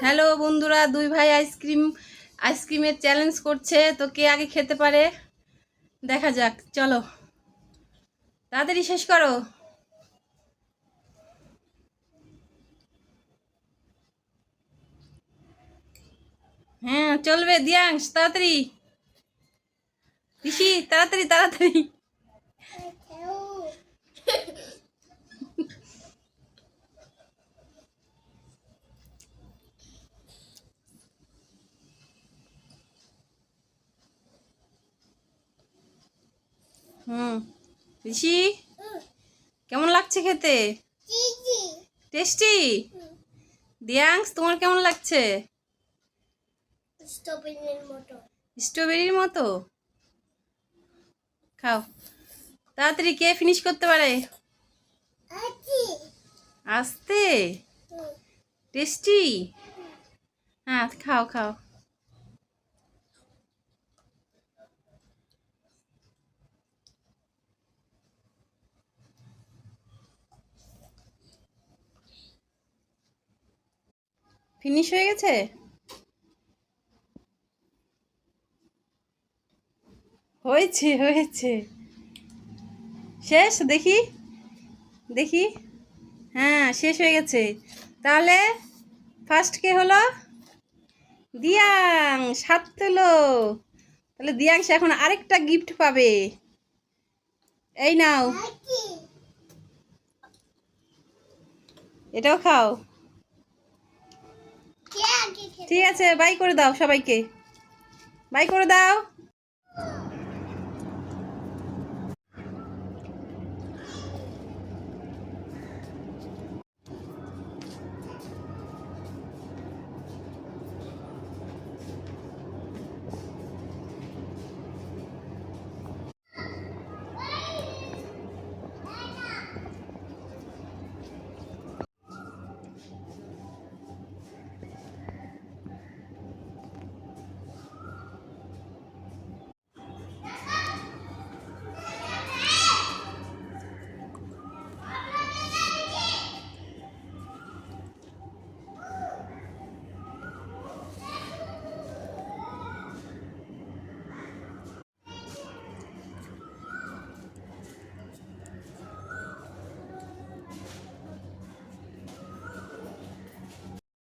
Hello বন্ধুরা, দুই ভাই আইসক্রিমের চ্যালেঞ্জ করছে। তো কে আগে খেতে পারে দেখা যাক। চলো তাড়াতাড়ি শেষ করো। হ্যাঁ চলবে, দিয়াংশ তাড়াতাড়ি, ঋষি তাড়াতাড়ি তাড়াতাড়ি। হুম, ঋষি কেমন লাগছে খেতে? টেস্টি। দিয়াংশ তোমার কেমন লাগছে? স্ট্রবেরির মতো। খাও তাড়াতাড়ি, কে ফিনিশ করতে পারে? আস্তে। টেস্টি। হ্যাঁ খাও খাও। ফিনিশ হয়ে গেছে। হয়েছে হয়েছে, শেষ। দেখি দেখি, হ্যাঁ শেষ হয়ে গেছে। তাহলে ফার্স্ট কে হলো? দিয়াংশ। হাত তোলো। তাহলে দিয়াংশ এখন আরেকটা গিফট পাবে। এই নাও, এটাও খাও। ঠিক আছে, বাই করে দাও সবাইকে, বাই করে দাও।